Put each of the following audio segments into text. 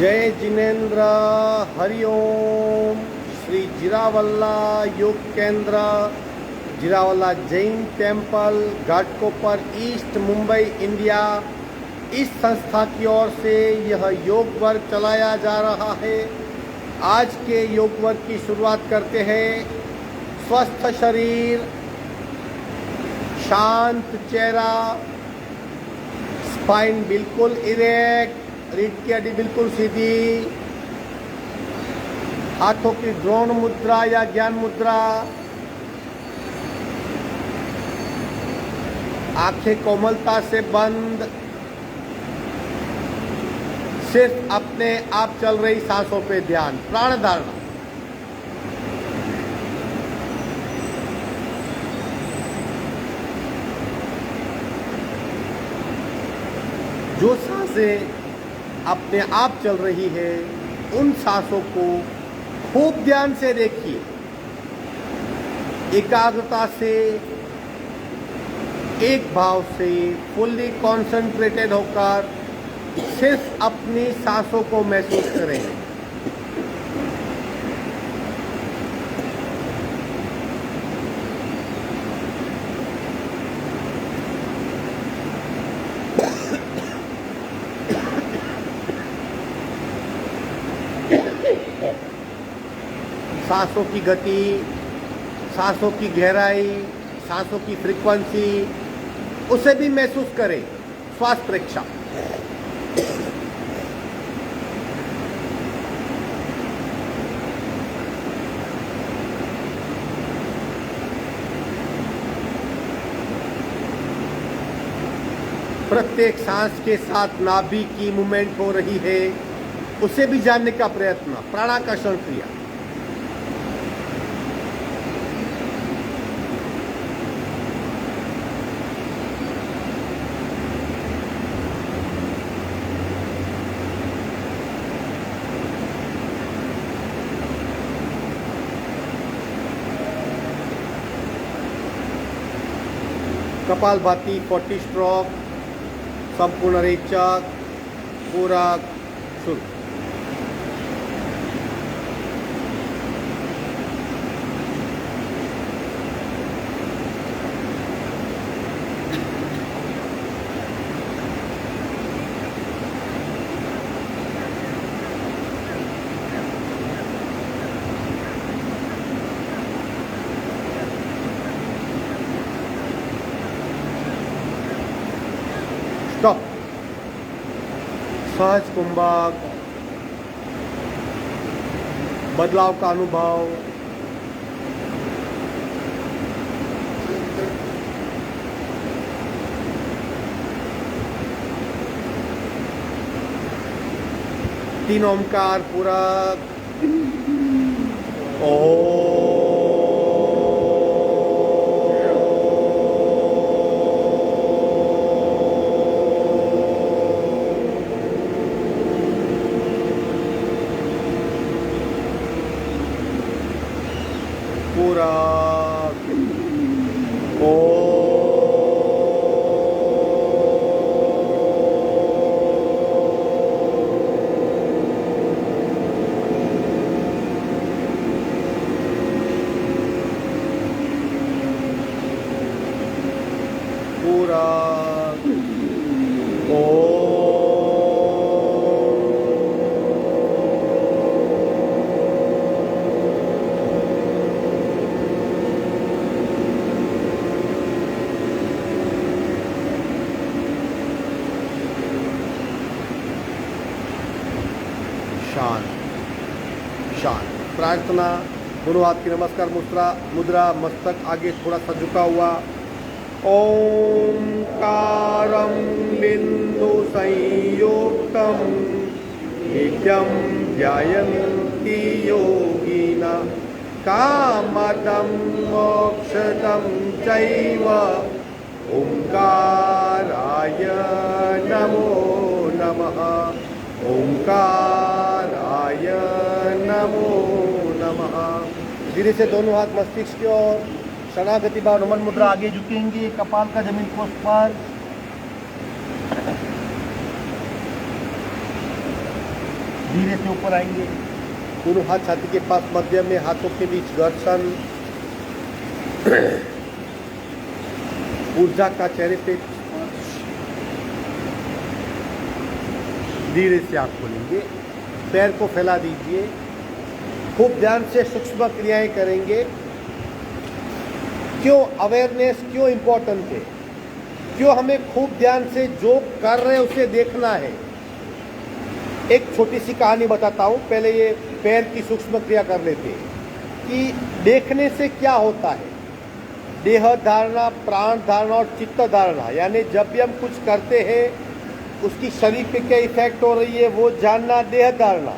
जय Jinendra Hariom. Shri Jirawala Yoga Kendra, Jirawala Jain temple, Ghatkopar east, Mumbai, India, इस संस्था की ओर से यह योग वर्ग चलाया जा रहा है। आज के योग वर्ग की शुरुआत करते हैं। स्वस्थ शरीर, शांत चेहरा, स्पाइन बिल्कुल इरेक्ट, रीढ़ की हड्डी बिल्कुल सीधी, हाथों की द्रोण मुद्रा या ज्ञान मुद्रा, आंखें कोमलता से बंद, सिर्फ अपने आप चल रही सांसों पे ध्यान, प्राण धारणा। जो सांसें अपने आप चल रही है, उन सांसों को खूब ध्यान से देखिए, एकाग्रता से, एक भाव से, फुल्ली कॉन्सेंट्रेटेड होकर सिर्फ अपनी सांसों को महसूस करें। सांसों की गति, सांसों की गहराई, सांसों की फ्रीक्वेंसी, उसे भी महसूस करें। श्वास परीक्षा। प्रत्येक सांस के साथ नाभि की मूवमेंट हो रही है, उसे भी जानने का प्रयत्न। प्राणाकर्षण क्रिया। कपालभाति 40 स्ट्रोक, संपूर्ण रेचक, पूरा शुरू। स्टॉप। सहज कुंभक, बदलाव का अनुभव, तीन ओमकार पूरक। ओम। पूरा पूरा शांत शांत। प्रार्थना। दोनों हाथ की नमस्कार मुद्रा, मस्तक आगे थोड़ा सा झुका हुआ। ओंकारं बिंदु संयुक्तं नित्यं ध्यायन्ति योगिना कामदं मोक्षदं चैव। ओंकाराय नमो नमः। ओंकाराय नमो नमः। धीरे से दोनों हाथ मस्तिष्क की ओर, शरणागति भाव, नमन मुद्रा, आगे झुकेंगे, कपाल का जमीन को स्पर्श। धीरे से ऊपर आएंगे, दोनों हाथ छाती के पास, मध्य में हाथों के बीच घर्षण, ऊर्जा का चेहरे पे स्पर्श। धीरे से आप खोलेंगे, पैर को फैला दीजिए, खूब ध्यान से सूक्ष्म क्रियाएं करेंगे। क्यों अवेयरनेस क्यों इम्पोर्टेंट है, क्यों हमें खूब ध्यान से जो कर रहे हैं उसे देखना है। एक छोटी सी कहानी बताता हूँ, पहले ये पैर की सूक्ष्म क्रिया कर लेते हैं कि देखने से क्या होता है। देह धारणा, प्राण धारणा और चित्त धारणा, यानी जब भी हम कुछ करते हैं उसकी शरीर पे क्या इफेक्ट हो रही है वो जानना देह धारणा,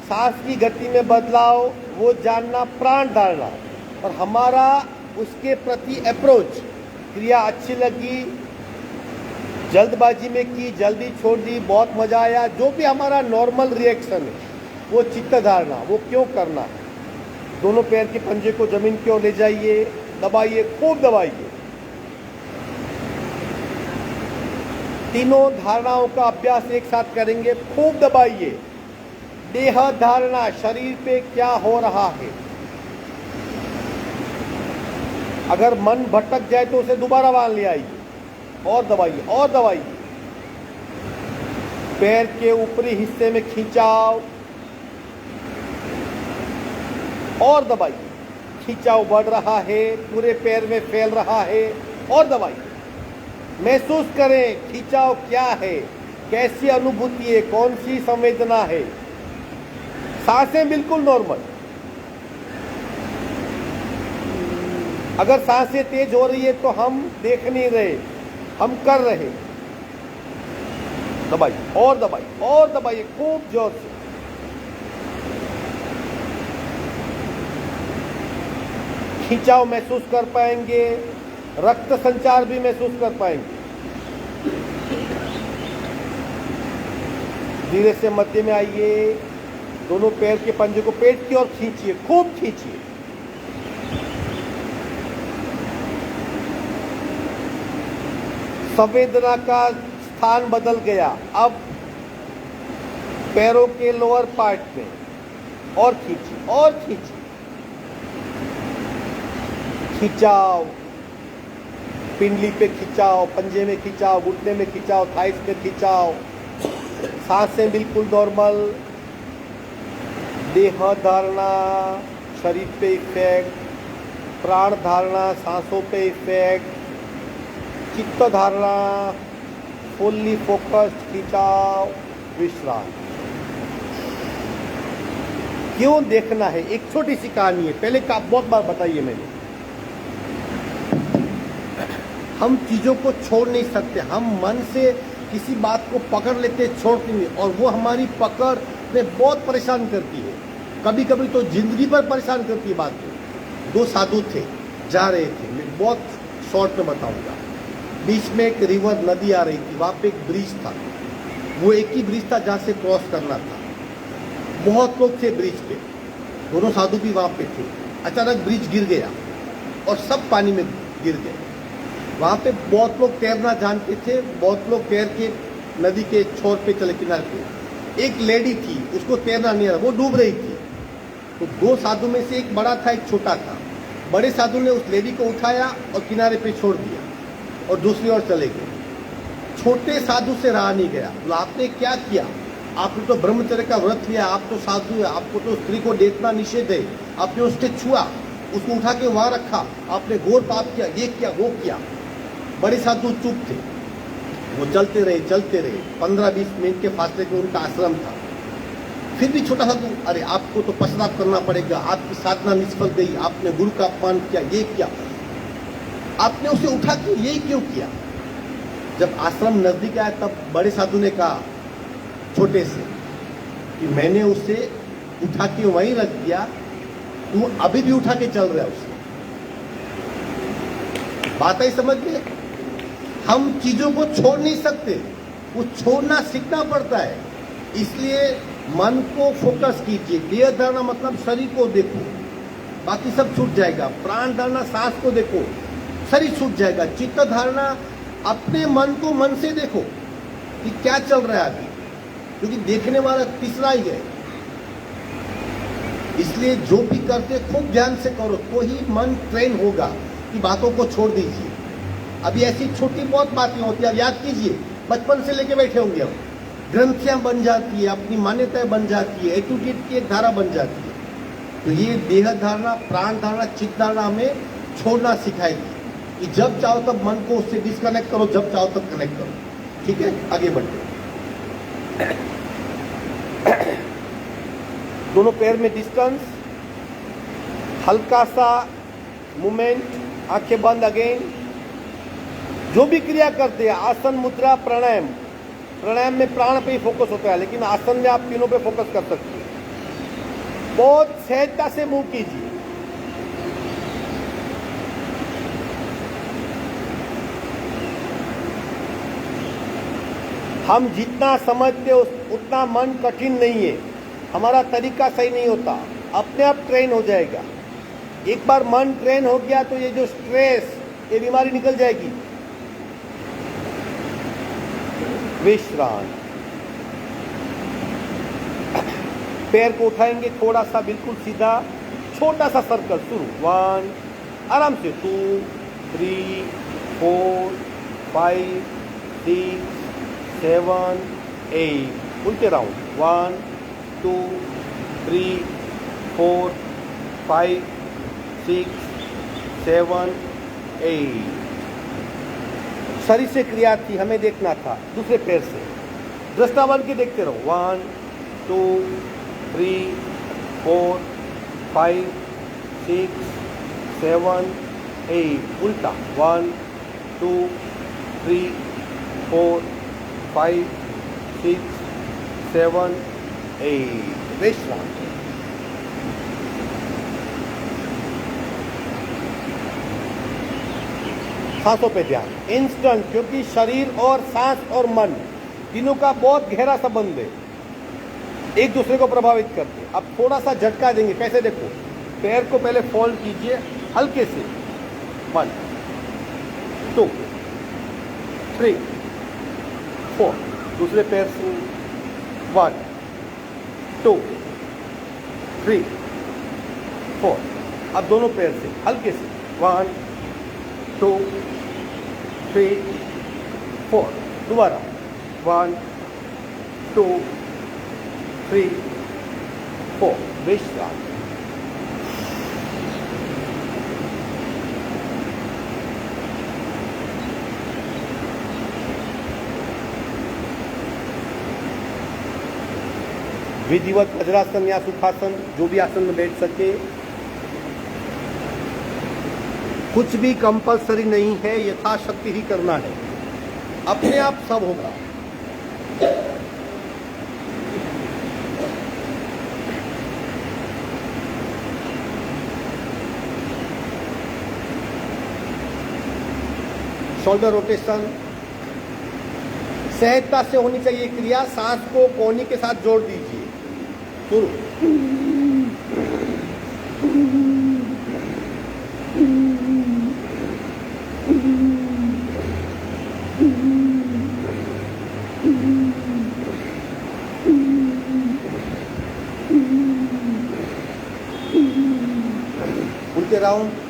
सांस की गति में बदलाव वो जानना प्राण धारणा, और हमारा उसके प्रति अप्रोच, क्रिया अच्छी लगी, जल्दबाजी में की, जल्दी छोड़ दी, बहुत मजा आया, जो भी हमारा नॉर्मल रिएक्शन है वो चित्त धारणा, वो क्यों करना है। दोनों पैर के पंजे को जमीन की ओर ले जाइए, दबाइए, खूब दबाइए। तीनों धारणाओं का अभ्यास एक साथ करेंगे, खूब दबाइए। देह धारणा, शरीर पे क्या हो रहा है। अगर मन भटक जाए तो उसे दोबारा वहां ले आइए और दबाइए और दबाइए। पैर के ऊपरी हिस्से में खिंचाव और दबाइए, खिंचाव बढ़ रहा है, पूरे पैर में फैल रहा है और दबाइए। महसूस करें खिंचाव क्या है, कैसी अनुभूति है, कौन सी संवेदना है। सांसें बिल्कुल नॉर्मल। अगर सांसें तेज हो रही है तो हम देख नहीं रहे, हम कर रहे। दबाइए और दबाइए और दबाइए खूब जोर से। खिंचाव महसूस कर पाएंगे, रक्त संचार भी महसूस कर पाएंगे। धीरे से मध्य में आइए, दोनों पैर के पंजे को पेट की ओर खींचिए, खूब खींचिए। संवेदना का स्थान बदल गया, अब पैरों के लोअर पार्ट में, और खींचिए और खींचिए। खिंचाव, पिंडली पे खिंचाव, पंजे में खिंचाव, घुटने में खिंचाव, थाइस में खिंचाव। सांसें बिल्कुल नॉर्मल। देह धारणा, शरीर पे इफेक्ट, प्राण धारणा, सांसों पे इफेक्ट, चित्त धारणा, फुल्ली फोकस्ड, खिंचाव, विश्राम। क्यों देखना है, एक छोटी सी कहानी है, पहले का बहुत बार बताइए मैंने। हम चीजों को छोड़ नहीं सकते, हम मन से किसी बात को पकड़ लेते, छोड़ते नहीं, और वो हमारी पकड़ में बहुत परेशान करती है। कभी कभी तो जिंदगी पर परेशान करती है बात को। दो साधु थे, जा रहे थे, मैं बहुत शॉर्ट में बताऊंगा। बीच में एक रिवर, नदी आ रही थी, वहां पे एक ब्रिज था। वो एक ही ब्रिज था जहां से क्रॉस करना था। बहुत लोग थे ब्रिज पे, दोनों साधु भी वहां पे थे। अचानक ब्रिज गिर गया और सब पानी में गिर गए। वहां पे बहुत लोग तैरना जानते थे, बहुत लोग तैर के नदी के छोर पे चले, किनारे पे। एक लेडी थी, उसको तैरना नहीं आ रहा, वो डूब रही थी। तो दो साधु में से एक बड़ा था, एक छोटा था। बड़े साधु ने उस लेडी को उठाया और किनारे पे छोड़ दिया और दूसरी ओर चले गए। छोटे साधु से रहा नहीं गया। तो आपने क्या किया, आपने तो ब्रह्मचर्य का व्रत लिया, आप तो साधु है, आपको तो स्त्री को देखना निषेध है, आपने उसके छुआ, उसको उठा के वहां रखा, आपने घोर पाप किया, ये किया वो किया। बड़े साधु चुप थे, वो चलते रहे। 15-20 मिनट के फासले पे उनका आश्रम था। फिर भी छोटा साधु, अरे आपको तो पश्चाताप करना पड़ेगा, आपकी साधना निष्फल गई, आपने गुरु का अपमान किया, ये किया, आपने उसे उठा के ये क्यों किया। जब आश्रम नजदीक आया तब बड़े साधु ने कहा छोटे से कि मैंने उसे उठा के वहीं रख दिया, तू अभी भी उठा के चल रहा है उसे। बात आई समझ में। हम चीजों को छोड़ नहीं सकते, वो छोड़ना सीखना पड़ता है। इसलिए मन को फोकस कीजिए। देह धारणा मतलब शरीर को देखो, बाकी सब छूट जाएगा। प्राण धारणा, सांस को देखो, शरीर छूट जाएगा। चित्त धारणा, अपने मन को मन से देखो कि क्या चल रहा है अभी, क्योंकि देखने वाला तीसरा ही है। इसलिए जो भी करते खूब ध्यान से करो तो ही मन ट्रेन होगा कि बातों को छोड़ दीजिए। अभी ऐसी छोटी बहुत बातें होती है, अब याद कीजिए बचपन से लेके बैठे होंगे हम, ग्रंथियां बन जाती है, अपनी मान्यताएं बन जाती है, एटीट्यूड की एक धारा बन जाती है। तो ये देह धारणा, प्राण धारणा, चित्त धारणा हमें छोड़ना सिखाएगी कि जब चाहो तब मन को उससे डिस्कनेक्ट करो, जब चाहो तब कनेक्ट करो। ठीक है, आगे बढ़ते। दोनों पैर में डिस्टेंस, हल्का सा मूवमेंट, आंखें बंद अगेन। जो भी क्रिया करते हैं, आसन, मुद्रा, प्राणायाम, प्राणायाम में प्राण पे ही फोकस होता है, लेकिन आसन में आप तीनों पे फोकस कर सकते हैं। बहुत सहजता से मूव कीजिए। हम जितना समझते उतना मन कठिन नहीं है, हमारा तरीका सही नहीं होता, अपने आप ट्रेन हो जाएगा। एक बार मन ट्रेन हो गया तो ये जो स्ट्रेस, ये बीमारी निकल जाएगी। विश्राम, पैर को उठाएंगे थोड़ा सा, बिल्कुल सीधा, छोटा सा सर्कल शुरू। 1, आराम से 2, 3, 4, 5, 6, 7, 8, उल्टे राउंड। 1, 2, 3, 4, 5, 6, 7, 8। शरीर से क्रिया थी, हमें देखना था दूसरे पैर से। दृष्टा बन के देखते रहो। 1, 2, 3, 4, 5, 6, 7, 8, उल्टा। 1, 2, 3, 4, 5, 6, 7, 8। विश्राम। सांसों पे ध्यान, इंस्टेंट, क्योंकि शरीर और सांस और मन तीनों का बहुत गहरा संबंध है, एक दूसरे को प्रभावित करते हैं। अब थोड़ा सा झटका देंगे, कैसे देखो, पैर को पहले फोल्ड कीजिए हल्के से। 1, 2, 3, 4, दूसरे पैर से। 1, 2, 3, 4, अब दोनों पैर से हल्के से। 1, 2, 3, 4, दोबारा। 1, 2, 3, 4, विश्राम। विधिवत वज्रासन या सुखासन, जो भी आसन में बैठ सके। कुछ भी कंपलसरी नहीं है, यथाशक्ति ही करना है, अपने आप सब होगा। शोल्डर रोटेशन सहजता से होनी चाहिए क्रिया। सांस को कोहनी के साथ जोड़ दीजिए। शुरू। उल्टे राउंड।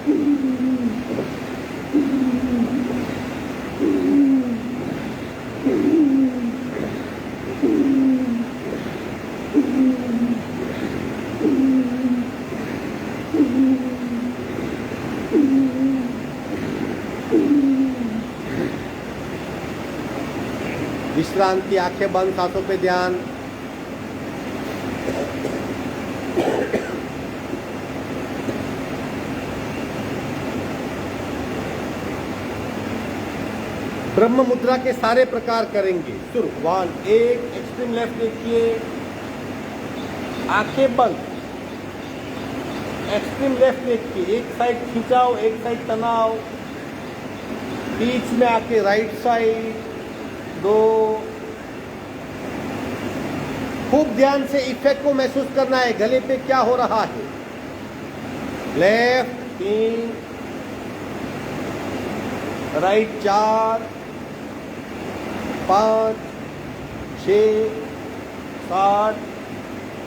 विश्रांति, आंखें बंद, सांसों पे ध्यान। ब्रह्म मुद्रा के सारे प्रकार करेंगे। शुरू। 1, एक एक्सट्रीम लेफ्ट देखिए, आंखें बंद, एक्सट्रीम लेफ्ट देखिए, एक साइड खिंचाओ, एक साइड तनाव, बीच में आके राइट साइड। 2, खूब ध्यान से इफेक्ट को महसूस करना है, गले पे क्या हो रहा है। Left 3, right 4, 5, 6, 7,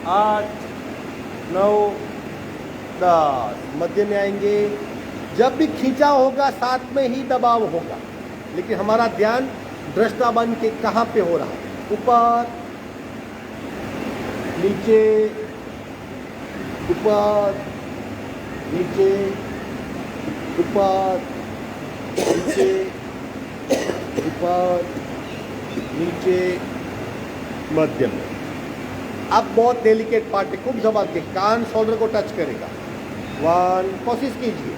8, 9, 10। मध्य में आएंगे। जब भी खींचाव होगा साथ में ही दबाव होगा, लेकिन हमारा ध्यान दृष्टा बन के कहाँ पे हो रहा है, ऊपर नीचे, ऊपर नीचे, ऊपर नीचे, ऊपर नीचे, मध्य में। अब बहुत डेलिकेट पार्ट है, खूब संभाल के, कान शोल्डर को टच करेगा। 1, कोशिश कीजिए,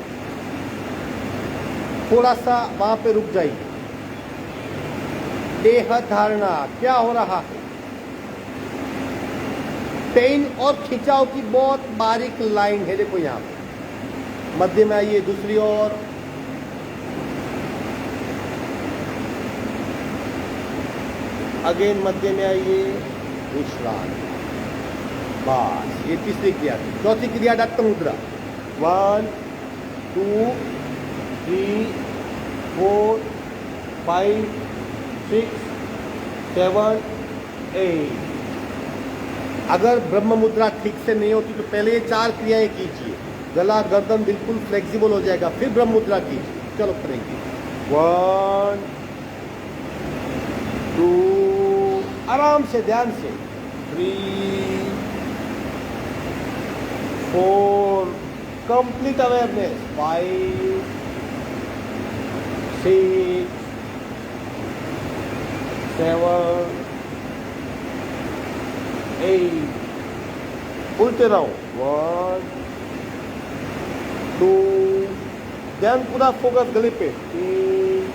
थोड़ा सा वहां पे रुक जाइए। देह धारणा क्या हो रहा है, पेन और खिंचाव की बहुत बारीक लाइन है, देखो यहां पे। मध्य में आइए, दूसरी ओर, अगेन मध्य में आइए, विश्राम। बस, ये तीसरी क्रिया थी। चौथी क्रिया दत्त मुद्रा। 1, 2, 3, 4, 5, 6, 7, 8। अगर ब्रह्म मुद्रा ठीक से नहीं होती तो पहले ये 4 क्रियाएं कीजिए, गला गर्दन बिल्कुल फ्लेक्सिबल हो जाएगा, फिर ब्रह्म मुद्रा कीजिए। चलो करेंगे। 1, 2, आराम से, ध्यान से, 3, 4, कंप्लीट अवेयरनेस, 5, 6, 7, 8। उल्टे रहो। 1, 2, ध्यान पूरा फोकस गले पे। 3,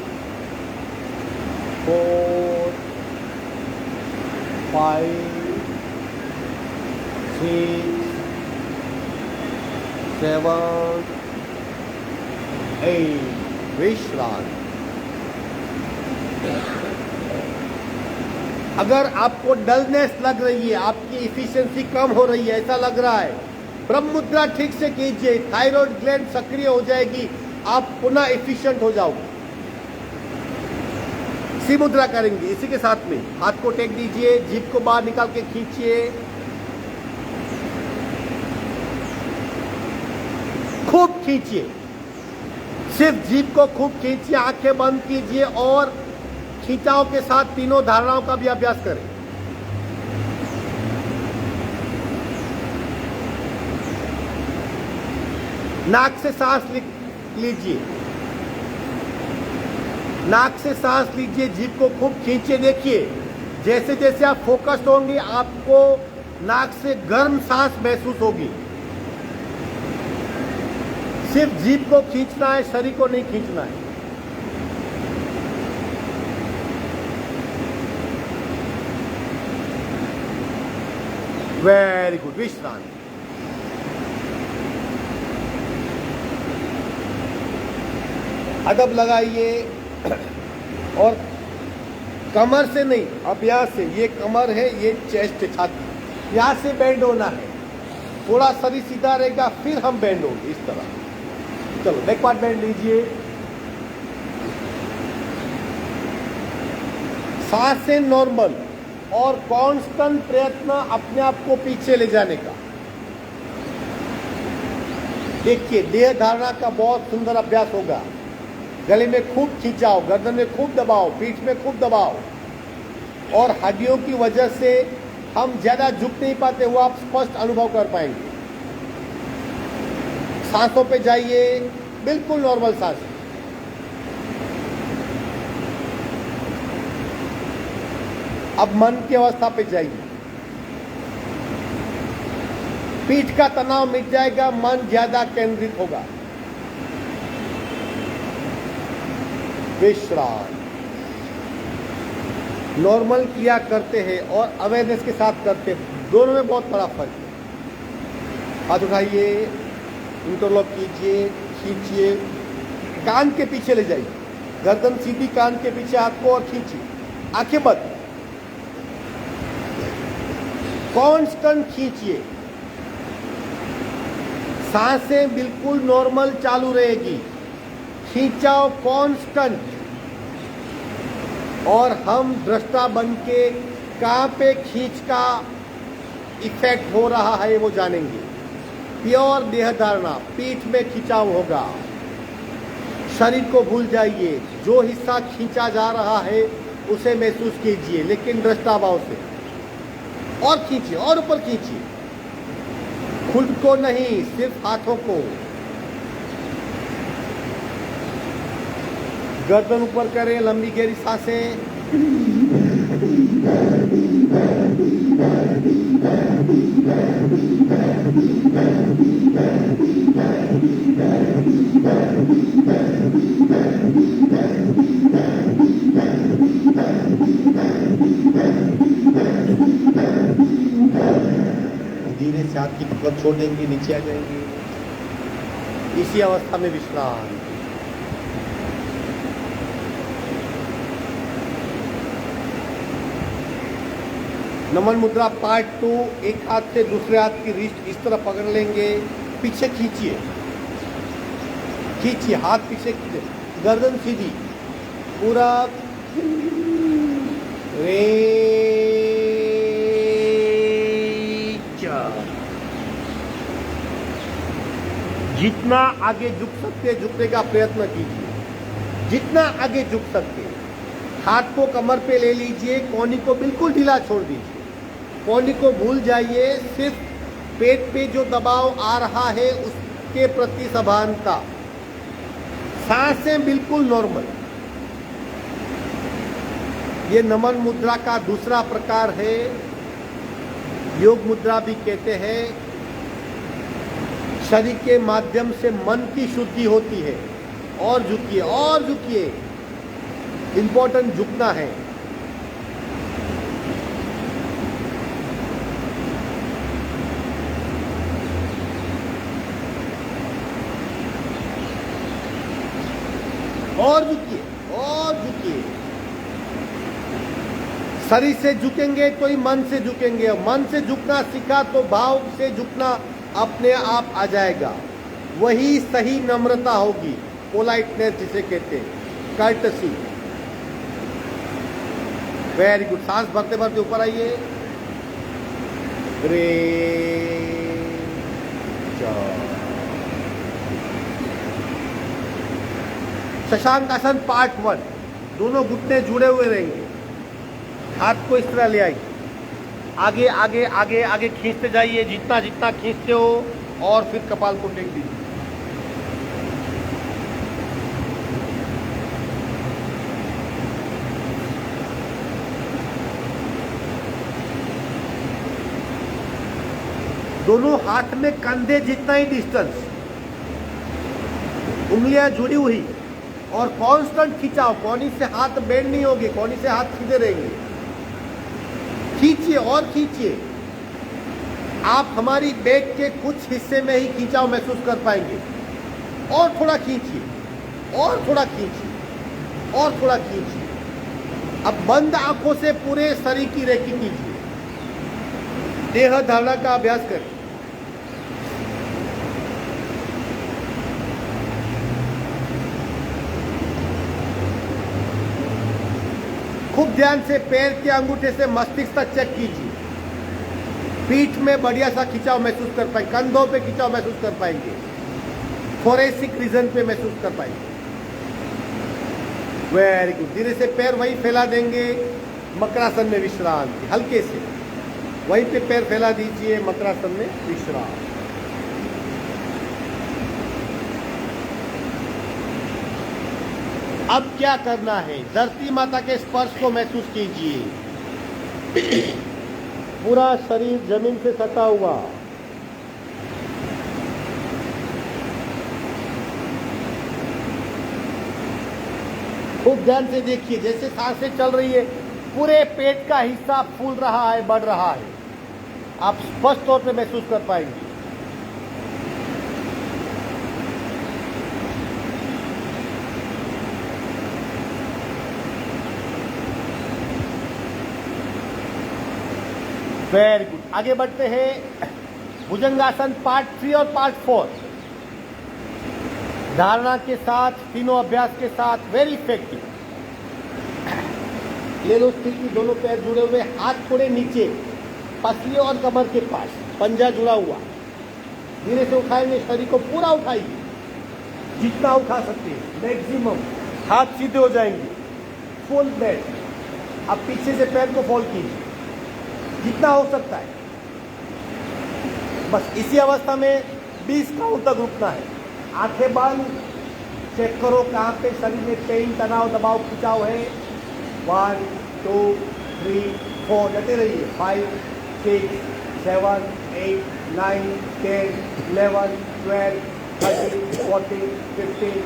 4, 5, 6, 7, 8। विश्राम। अगर आपको डलनेस लग रही है, आपकी इफिशिएंसी कम हो रही है, ऐसा लग रहा है, ब्रह्म मुद्रा ठीक से कीजिए, थायराइड ग्लैंड सक्रिय हो जाएगी, आप पुनः इफिशिएंट हो जाओगे। सी मुद्रा करेंगे इसी के साथ में। हाथ को टेक दीजिए, जीभ को बाहर निकाल के खींचिए, खूब खींचिए, सिर्फ जीभ को खूब खींचिए, आंखें बंद कीजिए और खिंचाव के साथ तीनों धारणाओं का भी अभ्यास करें। नाक से सांस लीजिए, नाक से सांस लीजिए, जीभ को खूब खींचिए। देखिए जैसे जैसे आप फोकस्ड होंगे आपको नाक से गर्म सांस महसूस होगी। सिर्फ जीभ को खींचना है, शरीर को नहीं खींचना है। Very good. विश्राम। अदब लगाइए और कमर से नहीं, अब यहां से, ये कमर है, ये चेस्ट है, छाती, यहां से बेंड होना है। थोड़ा शरीर सीधा रहेगा, फिर हम बेंड होंगे इस तरह। चलो बैक पार्ट बेंड लीजिए। सांसें नॉर्मल और कांस्टेंट प्रयत्न अपने आप को पीछे ले जाने का। देखिए देह धारणा का बहुत सुंदर अभ्यास होगा। गले में खूब खिंचाव, गर्दन में खूब दबाव, पीठ में खूब दबाव, और हड्डियों की वजह से हम ज्यादा झुक नहीं पाते, वो आप स्पष्ट अनुभव कर पाएंगे। सांसों पे जाइए, बिल्कुल नॉर्मल सांस। अब मन की अवस्था पे जाइए। पीठ का तनाव मिट जाएगा, मन ज्यादा केंद्रित होगा। विश्राम। नॉर्मल किया करते हैं और अवेयरनेस के साथ करते हैं, दोनों में बहुत बड़ा फर्क है। हाथ उठाइए, इंटरलॉक कीजिए, खींचिए, कान के पीछे ले जाइए, गर्दन सीधी कान के पीछे, हाथ को और खींचिए, आंखें बंद, कांस्टेंट खींचिए। सांसें बिल्कुल नॉर्मल चालू रहेगी, खींचाव कांस्टेंट, और हम दृष्टा बन के कहां पे खींच का इफेक्ट हो रहा है वो जानेंगे। प्योर देह धारणा, पीठ में खिंचाव होगा, शरीर को भूल जाइए, जो हिस्सा खींचा जा रहा है उसे महसूस कीजिए, लेकिन दृष्टाभाव से, और खींचिए और ऊपर खींचिए, खुद को नहीं, सिर्फ हाथों को। गर्दन ऊपर करें, लंबी गहरी सांसें। धीरे से हाथ की पकड़ छोड़ेंगे, नीचे आ जाएंगे। इसी अवस्था में विश्राम। नमन मुद्रा पार्ट 2। एक हाथ से दूसरे हाथ की रिस्ट इस तरह पकड़ लेंगे, पीछे खींचिए, खींचिए, हाथ पीछे खींचे, गर्दन सीधी, पूरा जितना आगे झुक सकते झुकने का प्रयत्न कीजिए, जितना आगे झुक सकते। हाथ को कमर पे ले लीजिए, कोहनी को बिल्कुल ढीला छोड़ दीजिए, कोहनी को भूल जाइए, सिर्फ पेट पे जो दबाव आ रहा है उसके प्रति सभानता। सांसें बिल्कुल नॉर्मल। ये नमन मुद्रा का दूसरा प्रकार है, योग मुद्रा भी कहते हैं। शरीर के माध्यम से मन की शुद्धि होती है। और झुकिए और झुकिए, इंपॉर्टेंट झुकना है। और झुकिए और झुकिए। शरीर से झुकेंगे तो ही मन से झुकेंगे, मन से झुकना सीखा तो भाव से झुकना अपने आप आ जाएगा। वही सही नम्रता होगी, पोलाइटनेस जिसे कहते हैं, कर्टसी। Very good. सांस भरते भरते ऊपर आइए। शशांक आसन पार्ट 1। दोनों घुटने जुड़े हुए रहेंगे, हाथ को इस तरह ले आइए, आगे आगे आगे आगे खींचते जाइए, जितना जितना खींचते हो, और फिर कपाल को टेक दीजिए। दोनों हाथ में कंधे जितना ही डिस्टेंस, उंगलियां जुड़ी हुई, और कांस्टेंट खिंचाव। कोहनी से हाथ बेंड नहीं होगी, कोहनी से हाथ सीधे रहेंगे। खींचिए और खींचिए। आप हमारी बैक के कुछ हिस्से में ही खिंचाव महसूस कर पाएंगे। और थोड़ा खींचिए, और थोड़ा खींचिए, और थोड़ा खींचिए। अब बंद आंखों से पूरे शरीर की रेकी कीजिए। देह धारणा का अभ्यास करें। खूब ध्यान से पैर के अंगूठे से मस्तिष्क तक चेक कीजिए। पीठ में बढ़िया सा खिंचाव महसूस कर पाएंगे, कंधों पे खिंचाव महसूस कर पाएंगे, थोरेसिक रीजन पे महसूस कर पाएंगे। Very good. धीरे से पैर वहीं फैला देंगे, मकरासन में विश्राम। हल्के से वहीं पे पैर फैला दीजिए, मकरासन में विश्राम। अब क्या करना है? धरती माता के स्पर्श को महसूस कीजिए। पूरा शरीर जमीन से सटा हुआ। खूब ध्यान से देखिए, जैसे सांसें चल रही है, पूरे पेट का हिस्सा फूल रहा है, बढ़ रहा है। आप स्पष्ट तौर पे महसूस कर पाएंगे। Very good. आगे बढ़ते हैं। भुजंगासन पार्ट 3 और पार्ट 4। धारणा के साथ, तीनों अभ्यास के साथ, वेरी इफेक्टिव। ले लो स्थिति, दोनों पैर जुड़े हुए, हाथ थोड़े नीचे, पसली और कमर के पास, पंजा जुड़ा हुआ। धीरे से उठाएंगे, शरीर को पूरा उठाइए, जितना उठा सकते हैं मैक्सिमम। हाथ सीधे हो जाएंगे, फुल बेड। अब पीछे से पैर को फोल्ड कीजिए जितना हो सकता है। बस इसी अवस्था में 20 काउंट तक रुकना है। आंखें बंद, चेक करो कहाँ पे शरीर में पेन, तनाव, दबाव, खिंचाव है। 1 2 3 4 डटे रहिए। 5 6 7 8 9 10 11 12 13 14 15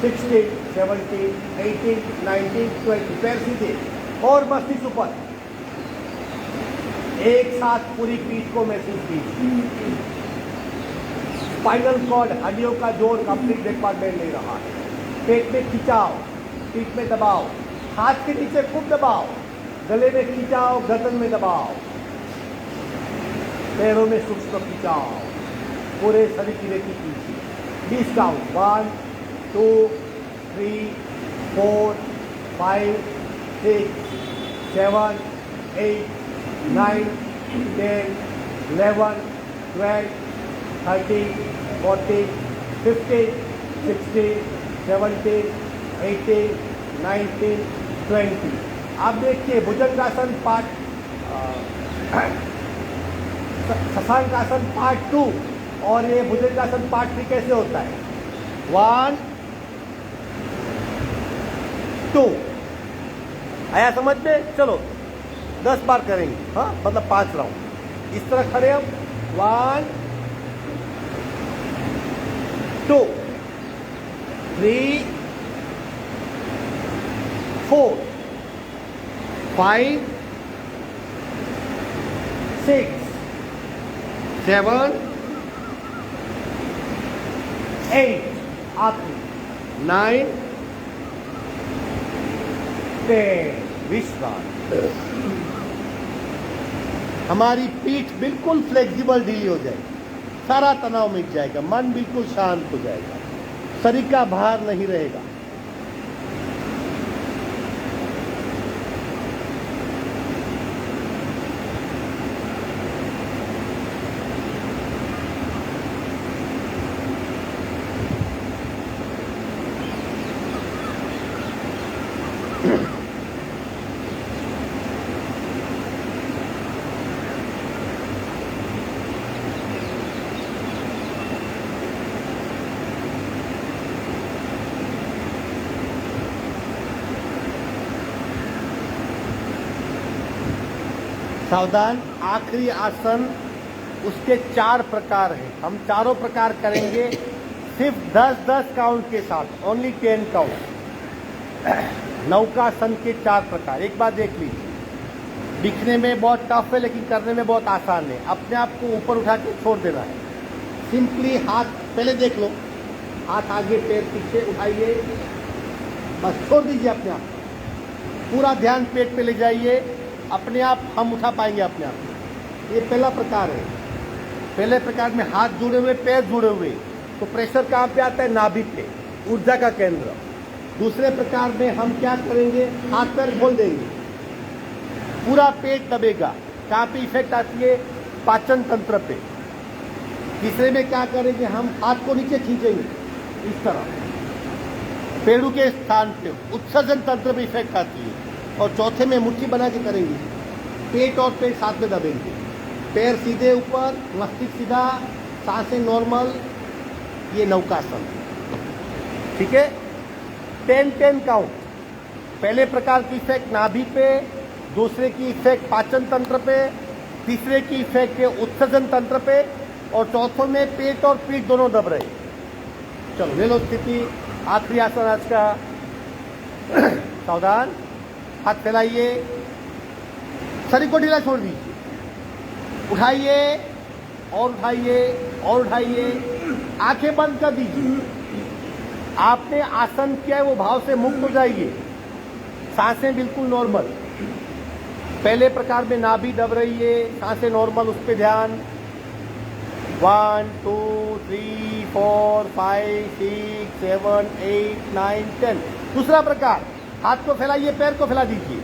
16 17 18 19 20। पैर सीधे और मस्तिष्क ऊपर। एक साथ पूरी पीठ को महसूस कीजिए। स्पाइनल कॉर्ड, हड्डियों का जोड़ कंप्लीट डिपार्टमेंट ले रहा है। पेट में खिंचाव, पीठ में दबाव, हाथ के नीचे खूब दबाव, गले में खिंचाव, गर्दन में दबाव, पैरों में सूक्ष्म खिंचाव, पूरे शरीर की रेती कीजिए। 20 काउंट। 1 2 3 4 5 6 7 8 9 10 11 12 13 14 15 16 17 18 19 20। आप देखिए भुजंगासन पार्ट, शशांकासन पार्ट 2 और ये भुजंगासन पार्ट 3 कैसे होता है। 1 2 आया समझ में। चलो 10 बार करेंगे, हाँ मतलब 5 राउंड। इस तरह खड़े हम। 1 2 3 4 5 6 7 8 आखिरी 9 10। विश्राम। हमारी पीठ बिल्कुल फ्लेक्सिबल ढीली हो जाएगी, सारा तनाव मिट जाएगा, मन बिल्कुल शांत हो जाएगा, शरीर का भार नहीं रहेगा। सावधान। आखिरी आसन, उसके 4 प्रकार हैं। हम चारों प्रकार करेंगे सिर्फ 10-10 काउंट के साथ, ओनली 10 काउंट। नौकासन के 4 प्रकार। एक बार देख लीजिए, दिखने में बहुत टफ है लेकिन करने में बहुत आसान है। अपने आप को ऊपर उठा के छोड़ देना है। सिंपली हाथ पहले देख लो, हाथ आगे पैर पीछे उठाइए, बस छोड़ दीजिए अपने आप। पूरा ध्यान पेट पे ले जाइए, अपने आप हम उठा पाएंगे अपने आप। ये पहला प्रकार है। पहले प्रकार में हाथ जुड़े हुए, पैर जुड़े हुए, तो प्रेशर कहाँ पे आता है, नाभि पे, ऊर्जा का केंद्र। दूसरे प्रकार में हम क्या करेंगे, हाथ पैर खोल देंगे, पूरा पेट दबेगा। कहाँ पे इफेक्ट आती है, पाचन तंत्र पे। तीसरे में क्या करेंगे, हम हाथ को नीचे खींचेंगे इस तरह, पेड़ों के स्थान पे उत्सर्जन तंत्र पे इफेक्ट आती है। और चौथे में मुट्ठी बना के करेंगे, पेट और पेट साथ में दबेंगे, पैर सीधे ऊपर, मस्तिष्क सीधा, सांसें नॉर्मल। ये नौकासन, ठीक है। 10-10 काउंट। पहले प्रकार की इफेक्ट नाभि पे, दूसरे की इफेक्ट पाचन तंत्र पे, तीसरे की इफेक्ट है उत्सर्जन तंत्र पे, और चौथों में पेट और पीठ दोनों दब रहे। चलो ले लो स्थिति। आखिरी आसन आज का। सावधान, हाथ फैलाइए, शरीर को ढीला छोड़ दीजिए, उठाइए और उठाइए और उठाइए, आंखें बंद कर दीजिए। आपने आसन किया है वो भाव से मुक्त हो जाइए। सांसें बिल्कुल नॉर्मल। पहले प्रकार में नाभि दब रही है, सांसें नॉर्मल, उस पर ध्यान। 1 2 3 4 5 6 7 8 9 10। दूसरा प्रकार, हाथ को फैलाइए, पैर को फैला दीजिए,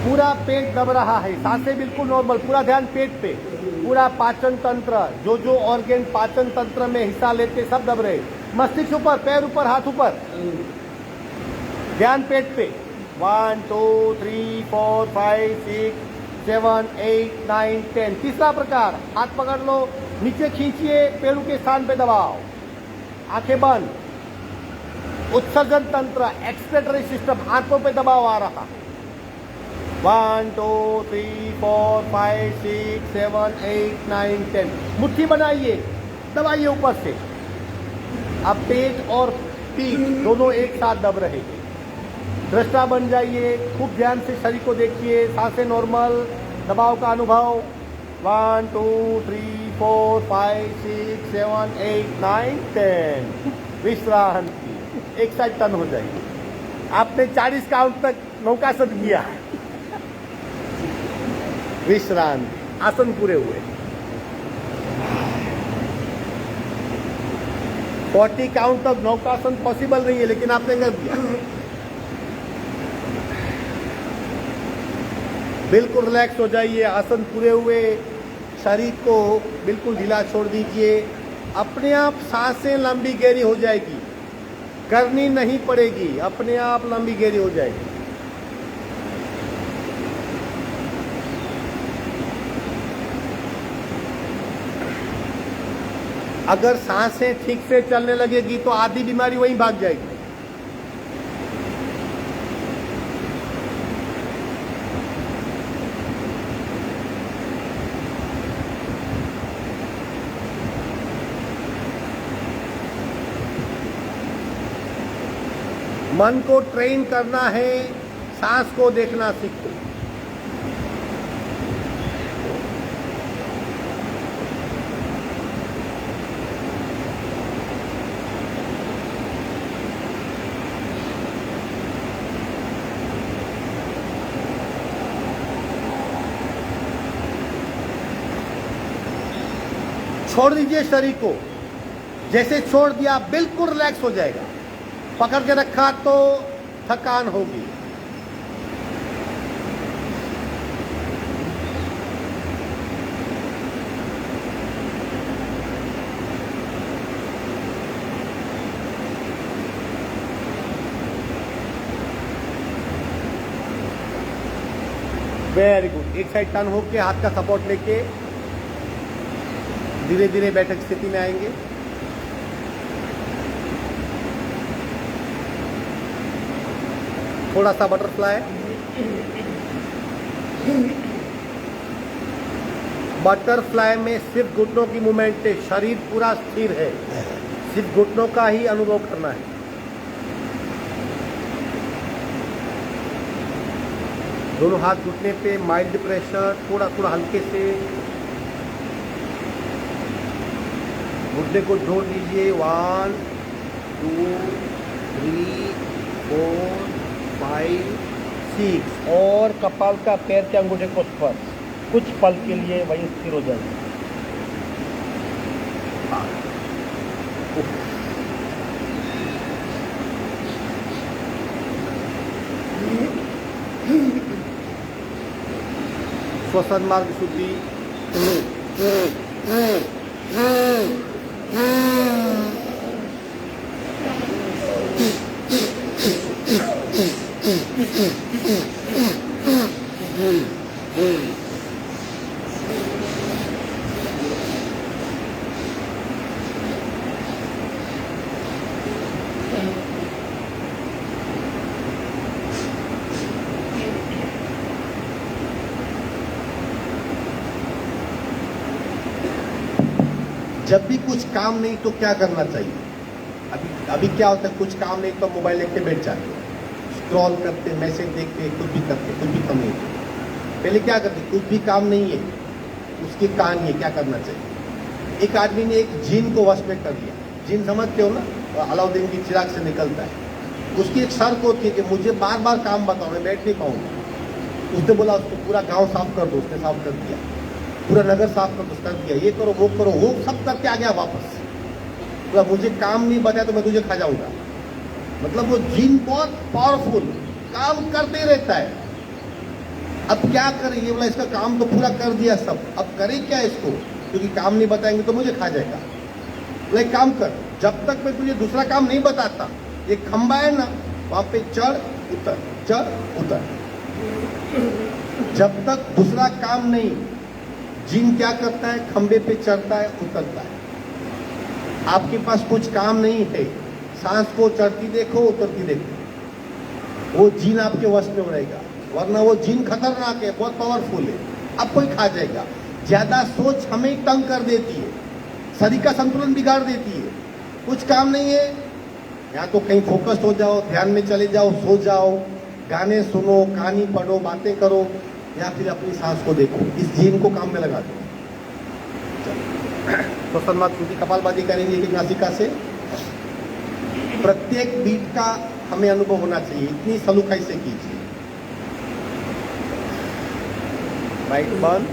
पूरा पेट दब रहा है, सांसें बिल्कुल नॉर्मल, पूरा ध्यान पेट पे। पूरा पाचन तंत्र, जो जो ऑर्गेन पाचन तंत्र में हिस्सा लेते सब दब रहे। मस्तिष्क ऊपर, पैर ऊपर, हाथ ऊपर, ध्यान पेट पे। 1 2 3 4 5 6 7 8 9 10। तीसरा प्रकार, हाथ पकड़ लो, नीचे खींचिए, पेड़ों के स्थान पे दबाओ, आंखें बंद। उत्सर्जन तंत्र, एक्सक्रेटरी सिस्टम, आंखों पे दबाव आ रहा। 1 2 3 4 5 6 7 8 9 10। मुट्ठी बनाइए, दबाइए ऊपर से। अब पेट और पीठ दोनों एक साथ दब रहेंगे। दृष्टा बन जाइए, खूब ध्यान से शरीर को देखिए, सांसें नॉर्मल, दबाव का अनुभव। 1 2 3 4 5 6 7 8 9 10। विश्रांति, एक साइड टर्न हो जाएगी। आपने 40 काउंट तक नौकासन किया। विश्रांति, आसन पूरे हुए। 40 काउंट तक नौकासन पॉसिबल नहीं है, लेकिन आपने कर दिया। बिल्कुल रिलैक्स हो जाइए, आसन पूरे हुए। शरीर को बिल्कुल ढीला छोड़ दीजिए। अपने आप सांसें लंबी गहरी हो जाएगी, करनी नहीं पड़ेगी, अपने आप लंबी गहरी हो जाएगी। अगर सांसें ठीक से चलने लगेगी तो आधी बीमारी वहीं भाग जाएगी। मन को ट्रेन करना है, सांस को देखना सीखो। छोड़ दीजिए शरीर को, जैसे छोड़ दिया बिल्कुल रिलैक्स हो जाएगा। पकड़ के रखा तो थकान होगी। Very good. एक साइड टर्न होके हाथ का सपोर्ट लेके धीरे धीरे बैठक स्थिति में आएंगे। थोड़ा सा बटरफ्लाई। बटरफ्लाई में सिर्फ घुटनों की मूवमेंट है, शरीर पूरा स्थिर है, सिर्फ घुटनों का ही अनुभव करना है। दोनों हाथ घुटने पे, माइल्ड प्रेशर, थोड़ा थोड़ा हल्के से घुटने को जोड़ दीजिए। 1 2 3 4 5 6। और कपाल का पैर के अंगूठे को स्पर्श, कुछ पल के लिए वही स्थिर हो जाएगा। श्वसन मार्ग शुद्धि। जब भी कुछ काम नहीं तो क्या करना चाहिए? अभी क्या होता है, कुछ काम नहीं तो मोबाइल लेके बैठ जाते, स्क्रॉल करते, मैसेज देखते, कुछ भी करते, कुछ भी काम नहीं। पहले क्या करते, कुछ भी काम नहीं है, उसकी कहानी है, क्या करना चाहिए। एक आदमी ने एक जिन को वश में कर लिया। जिन समझते हो ना, अलाउद्दीन की चिराग से निकलता है। उसकी एक शर्त होती है कि मुझे बार बार काम बताओ, मैं बैठ नहीं पाऊंगा। उसने बोला उसको पूरा गाँव साफ कर दो, उसने साफ कर दिया। पूरा नगर साफ कर दिया, ये करो वो करो, वो सब करके आ गया वापस। पूरा मुझे काम नहीं बताया तो मैं तुझे खा जाऊंगा। मतलब वो जिन बहुत पावरफुल काम करते रहता है। अब क्या करें, ये बोला इसका काम तो पूरा कर दिया सब, अब करें क्या इसको, क्योंकि काम नहीं बताएंगे तो मुझे खा जाएगा। बोला एक काम कर, जब तक मैं तुझे दूसरा काम नहीं बताता, ये खंबा है ना वहां पे चढ़ उतर, चढ़ उतर। जब तक दूसरा काम नहीं, जिन क्या करता है, खंबे पे चढ़ता है उतरता है। आपके पास कुछ काम नहीं है, सांस को चढ़ती देखो उतरती देखो, वो जीन आपके वश में रहेगा, वरना वो जीन खतरनाक है, बहुत पावरफुल है, अब कोई खा जाएगा। ज्यादा सोच हमें तंग कर देती है, शरीर का संतुलन बिगाड़ देती है। कुछ काम नहीं है, या तो कहीं फोकस हो जाओ, ध्यान में चले जाओ, सो जाओ, गाने सुनो, कहानी पढ़ो, बातें करो, या फिर अपनी सांस को देखो। इस जीन को काम में लगा दो। तो सन्माद की कपालभाती करेंगे एक नासिका से। प्रत्येक बीट का हमें अनुभव होना चाहिए, इतनी सलूखाई से कीजिए। राइट बर्न,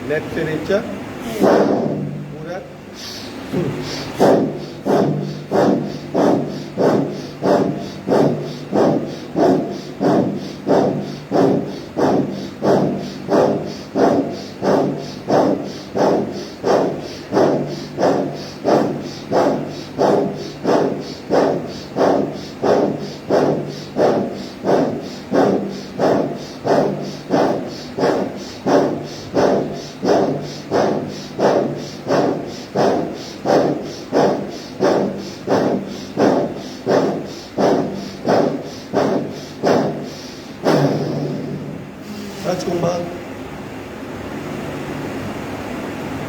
लेफ्ट से नेचर, पूरा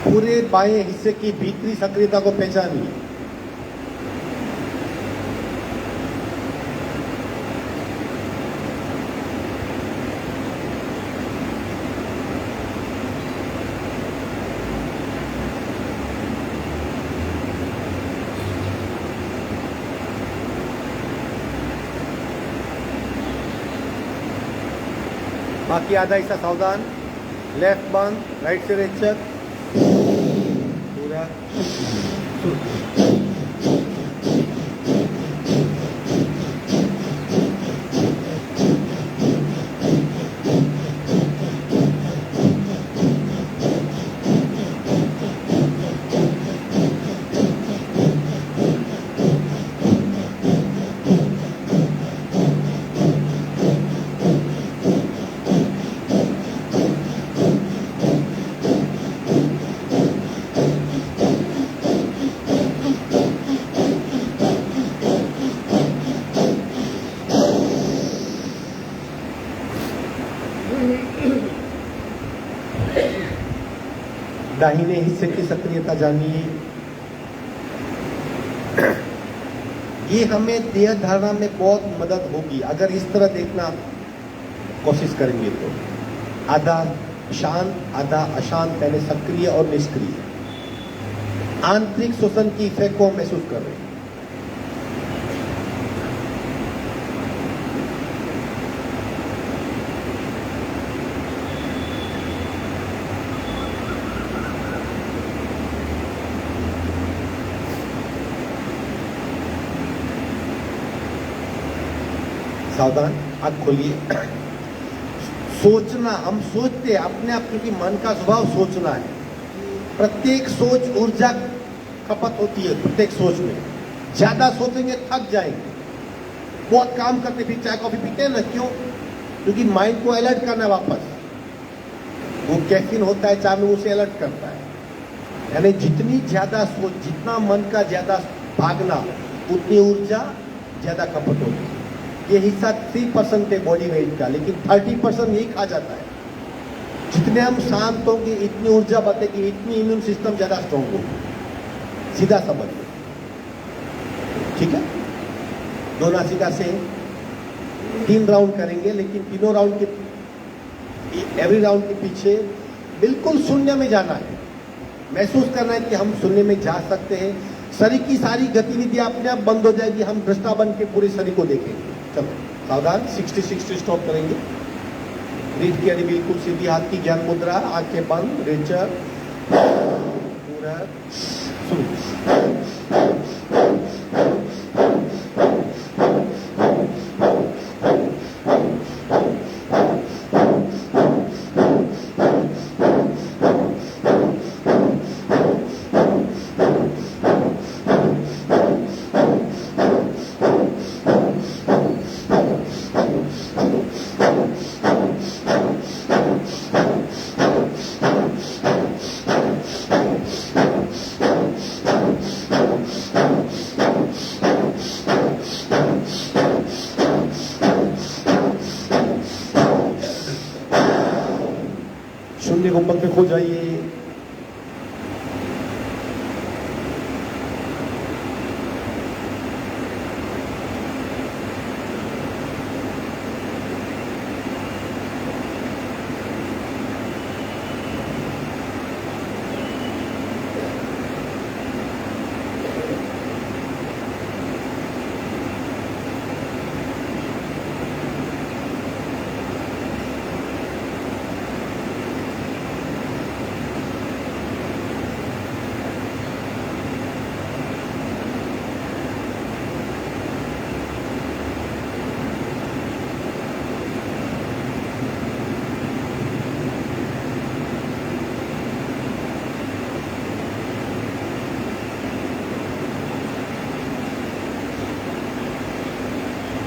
पूरे बाएं हिस्से की भीतरी सक्रियता को पहचानिए। बाकी आधा हिस्सा सावधान, लेफ्ट बंद, राइट से रेचक, पूरा दाहिने हिस्से की सक्रियता जानिए। ये हमें देह धारणा में बहुत मदद होगी अगर इस तरह देखना कोशिश करेंगे तो। आधा शांत, आधा अशांत, यानी सक्रिय और निष्क्रिय। आंतरिक श्वसन की इफेक्ट को महसूस कर रहे हैं। सावधान, आंख खोलिए। सोचना, हम सोचते हैं अपने आप, क्योंकि मन का स्वभाव सोचना है। प्रत्येक सोच ऊर्जा खपत होती है। प्रत्येक सोच में ज्यादा सोचेंगे थक जाएंगे। बहुत काम करते फिर चाय कॉफी पीते हैं ना, क्यों? क्योंकि माइंड को अलर्ट करना है वापस। वो कैफीन होता है चाय में, उसे अलर्ट करता है। यानी जितनी ज्यादा सोच, जितना मन का ज्यादा भागना, उतनी ऊर्जा ज्यादा खपत होती है। ये हिस्सा 3% है बॉडी वेट का, लेकिन 30% यही खा जाता है। जितने हम शांत होंगे इतनी ऊर्जा बढ़ेगी, इतनी इम्यून सिस्टम ज्यादा स्ट्रांग होगी। सीधा समझ लो, ठीक है? दो नासिका से 3 राउंड करेंगे, लेकिन तीनों राउंड के एवरी राउंड के पीछे बिल्कुल शून्य में जाना है। महसूस करना है कि हम शून्य में जा सकते हैं। शरीर की सारी गतिविधि अपने आप बंद हो जाएगी। हम दृष्टा बन के पूरे शरीर को देखेंगे। चलो सावधान, 60-60 स्टॉप करेंगे। रीढ़ की हड्डी बिल्कुल सीधी, हाथ की ज्ञान मुद्रा, आंखें बंद, रेचर पूरा शुरू। कुंभक में खो जाइए।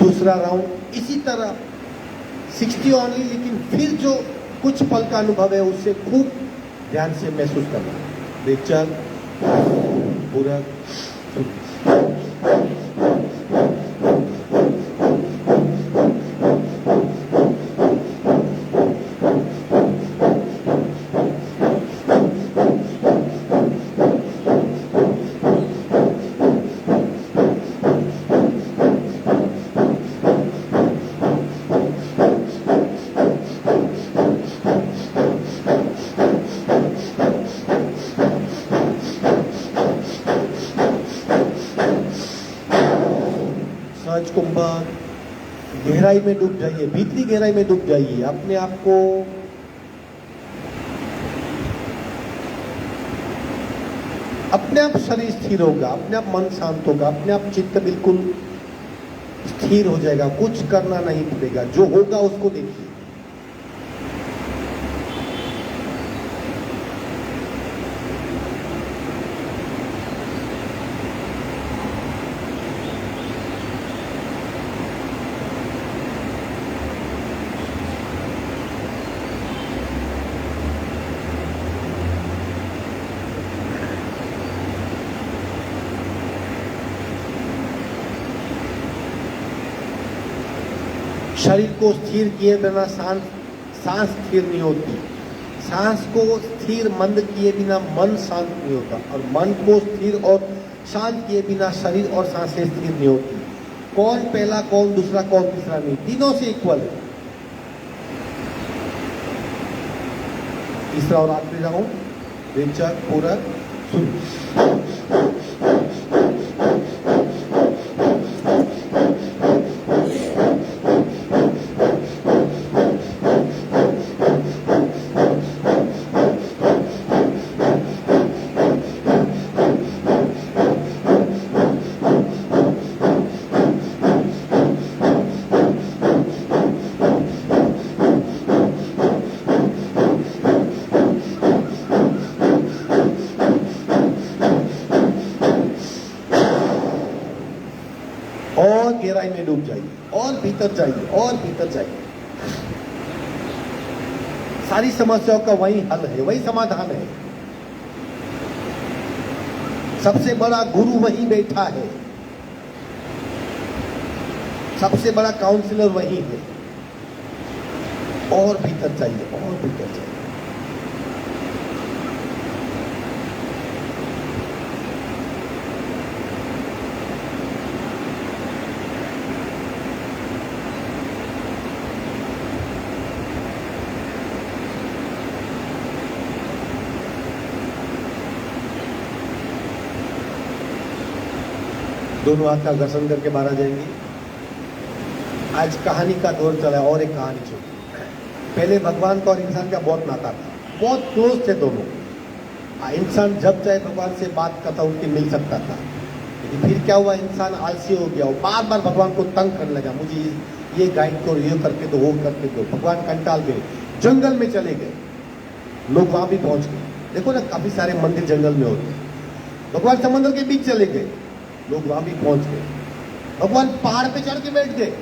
दूसरा राउंड इसी तरह 60 ओनली, लेकिन फिर जो कुछ पल का अनुभव है उससे खूब ध्यान से महसूस करना। बेचैन पूरा सहज कुंभक, गहराई में डूब जाइए, भीतरी गहराई में डूब जाइए। अपने आप को अपने आप शरीर स्थिर होगा, अपने आप मन शांत होगा, अपने आप चित्त बिल्कुल स्थिर हो जाएगा। कुछ करना नहीं पड़ेगा, जो होगा उसको देखिए। शरीर को स्थिर किए बिना सांस स्थिर नहीं होती। सांस को स्थिर मंद किए बिना मन शांत नहीं होता, और मन को स्थिर और शांत किए बिना शरीर और सांसें स्थिर नहीं होती। कौन पहला, कौन दूसरा, कौन तीसरा नहीं, तीनों से इक्वल है। तीसरा और आखिरी राउंड, रेचक पूरक शुरू। और गहराई में डूब जाइए, और भीतर जाइए, और भीतर जाइए। सारी समस्याओं का वही हल है, वही समाधान है। सबसे बड़ा गुरु वही बैठा है, सबसे बड़ा काउंसलर वही है। और भीतर जाइए, और भीतर जाइए। दोनों हाथ का घर्षण करके बाहर आ जाएंगे। आज कहानी का दौर चला है, और एक कहानी छोटी। पहले भगवान का और इंसान का बहुत नाता था, बहुत क्लोज थे दोनों। इंसान जब चाहे भगवान से बात करता उनके मिल सकता था। लेकिन फिर क्या हुआ, इंसान आलसी हो गया, वो बार बार भगवान को तंग करने लगा। मुझे ये गाइड करो, ये करके दो, वो करके दो। भगवान कंटाल गए, जंगल में चले गए। लोग वहां भी पहुंच गए। देखो ना, काफी सारे मंदिर जंगल में होते। भगवान समंदर के बीच चले गए, लोग वहां भी पहुंच गए। भगवान पहाड़ पे चढ़ के बैठ गए,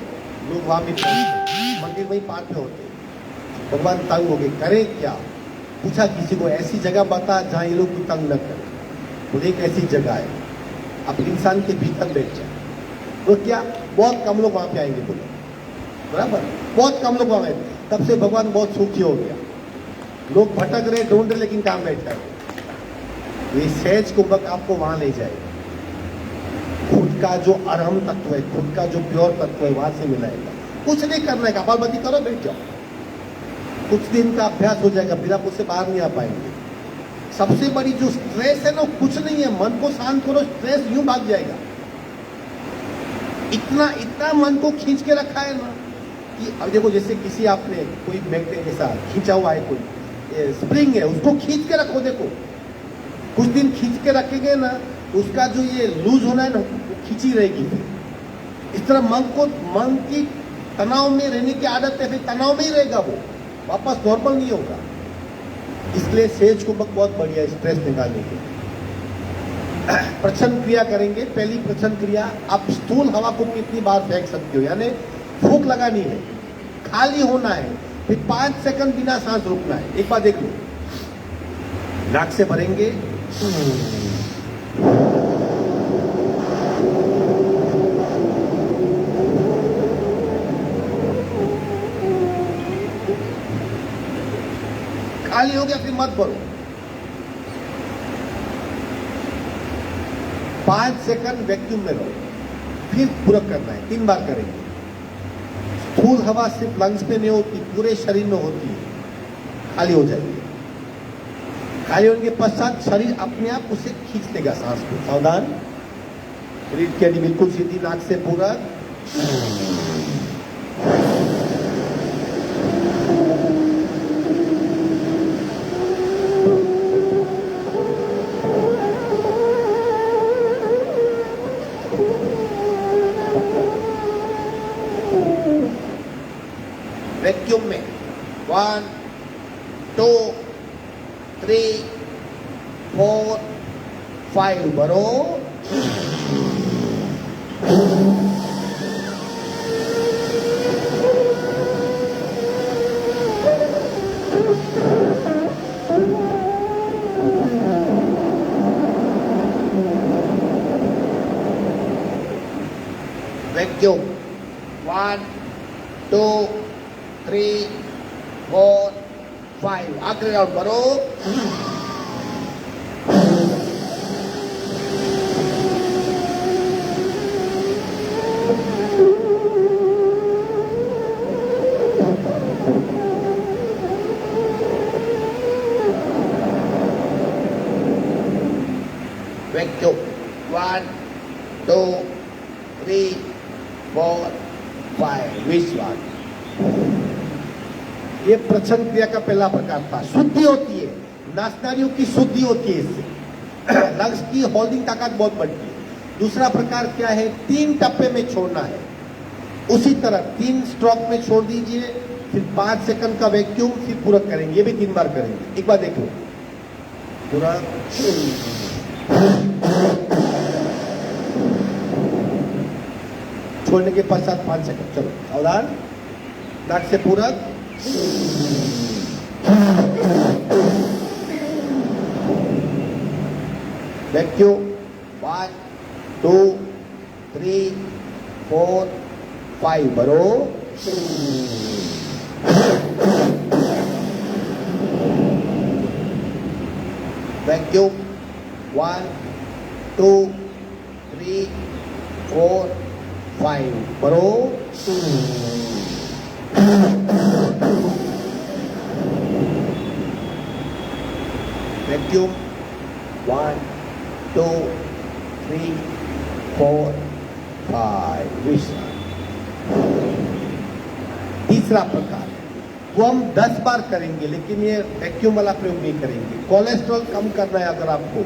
लोग वहां भी पहुंच गए। मंदिर वही पहाड़ पे होते। भगवान तंग हो गए, करें क्या? पूछा किसी को, ऐसी जगह बता जहां ये लोग को तंग न करें। बोले एक ऐसी जगह है, आप इंसान के भीतर बैठ जाए। तो क्या बहुत कम लोग वहां पे आएंगे, बोले बराबर, बहुत कम लोग वहां आए। तब से भगवान बहुत सुखी हो गया। लोग भटक रहे, ढूंढ रहे, लेकिन काम बैठा है। ये सहज कुंभक आपको वहां ले जाएगा। खुद का जो अरहम तत्व है, खुद का जो प्योर तत्व है, वहां से मिलाएगा। कुछ नहीं करना है, कपालभाति करो, बैठ जाओ। कुछ दिन का अभ्यास हो जाएगा, फिर आप उससे बाहर नहीं आ पाएंगे। सबसे बड़ी जो स्ट्रेस है ना, कुछ नहीं है। मन को शांत करो, स्ट्रेस यूं भाग जाएगा। इतना इतना मन को खींच के रखा है ना कि अब देखो, जैसे किसी आपने कोई मैग्नेट जैसा खींचा हुआ है, कोई स्प्रिंग है, उसको खींच के रखो। देखो कुछ दिन खींच के रखेंगे ना, उसका जो ये लूज होना है ना, वो खींची रहेगी। इस तरह मन की तनाव में रहने की आदत है, फिर तनाव में ही रहेगा, वो वापस नॉर्मल नहीं होगा। इसलिए सहज कुंभक बहुत बढ़िया है स्ट्रेस निकालने के लिए। प्रचन क्रिया करेंगे। पहली प्रचन क्रिया, आप स्थूल हवा को कितनी बार फेंक सकते हो, यानी फूंक लगानी है, खाली होना है, फिर 5 सेकंड बिना सांस रुकना है। एक बार देख लो, नाक से भरेंगे, खाली हो गया, फिर मत भरो। 5 सेकंड वैक्यूम में रहो, फिर पूरा करना है। 3 बार करेंगे। स्थूल हवा सिर्फ लंग्स में नहीं होती, पूरे शरीर में होती है। खाली हो जाएगी। खाली होने के पश्चात शरीर अपने आप उसे खींच लेगा सांस को। सावधान, रीढ़ की हड्डी बिल्कुल सीधी, नाक से पूरा। वैक्यूम में 1 2 3 4 5 भरो। वैक्यूम 1 2 3 4 5 आखिरी राउंड करो। वैक्यूम 1 2 3 4 5 विश्वास। ये प्रचन क्रिया का पहला प्रकार था। शुद्धि होती है, नासनारियों की शुद्धि होती है इससे। लंग्स की होल्डिंग ताकत बहुत बढ़ती है। दूसरा प्रकार क्या है, 3 टप्पे में छोड़ना है। उसी तरह 3 स्ट्रोक में छोड़ दीजिए, फिर 5 सेकंड का वैक्यूम, फिर पूरा करेंगे। ये भी 3 बार करेंगे। एक बार देखो, पूरा छोड़ने के पश्चात 5 सेकंड। चलो सावधान, नाक से पूरा। वैक्यूम 1 2 3 4 5 भरो। वैक्यूम 1 2 3 4 5 भरो। वैक्यूम 1 2 3 4 5 विश्राम। तीसरा प्रकार वो हम 10 बार करेंगे, लेकिन ये वैक्यूम वाला प्रयोग नहीं करेंगे। कोलेस्ट्रॉल कम करना है अगर आपको,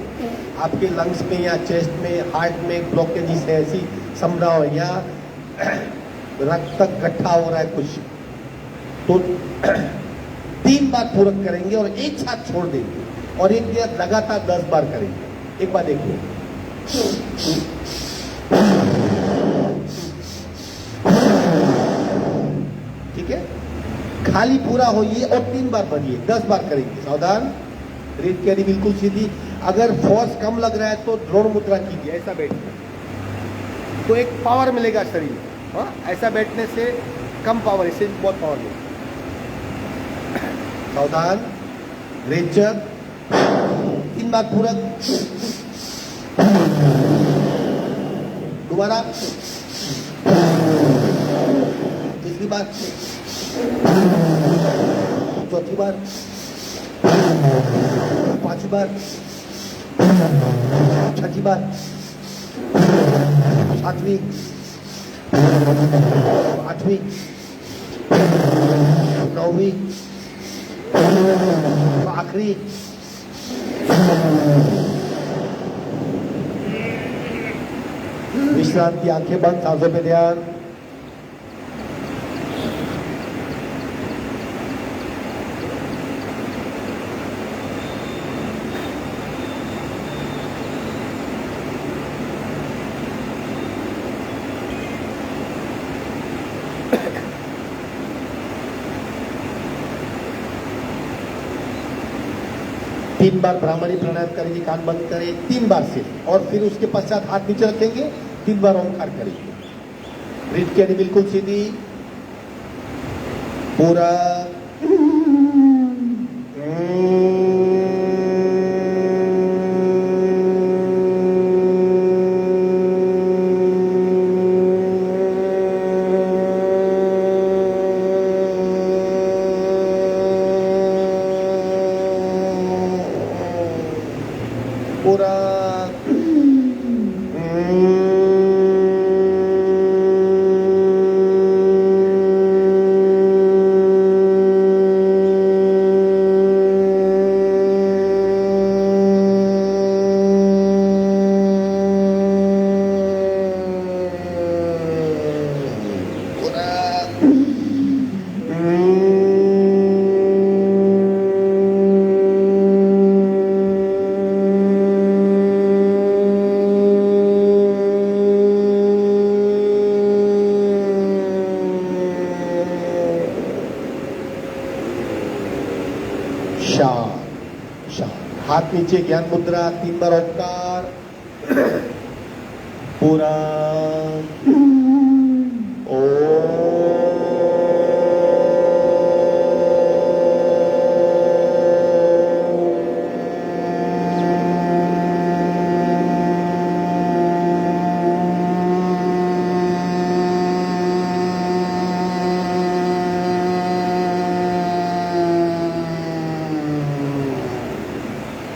आपके लंग्स में या चेस्ट में, हार्ट में ब्लॉकेजेस है, ऐसी समझाओ, या रक्त इकट्ठा हो रहा है कुछ, तो 3 बार पूरक करेंगे और एक साथ छोड़ देंगे, और एक दिन लगातार 10 बार करेंगे। एक बार देखिए, ठीक है, खाली पूरा होइए और 3 बार भरिए। 10 बार करेंगे। सावधान, रीढ़ की हड्डी बिल्कुल सीधी। अगर फोर्स कम लग रहा है तो द्रोण मुद्रा कीजिए, ऐसा बैठिए, तो एक पावर मिलेगा शरीर में। हाँ, ऐसा बैठने से कम पावर, इससे बहुत पावर मिलेगा। सावधान, रेचक, 3 बार पूरक, दोबारा, तीसरी बार, चौथी बार, पांचवी बार, छठी बार, सातवीं, आठवीं, नौवीं, आखिरी, विश्रांति, आंखें बंद, सांसों पे ध्यान। तीन बार ब्राह्मणी प्राणायाम करेंगे, कान बंद करें 3 बार से, और फिर उसके पश्चात हाथ नीचे रखेंगे, 3 बार ओंकार करेंगे। रीढ़ की हड्डी बिल्कुल सीधी, पूरा पूरा शांत शांत। हाथ नीचे, ज्ञान मुद्रा, 3 बार ओंकार, पूरा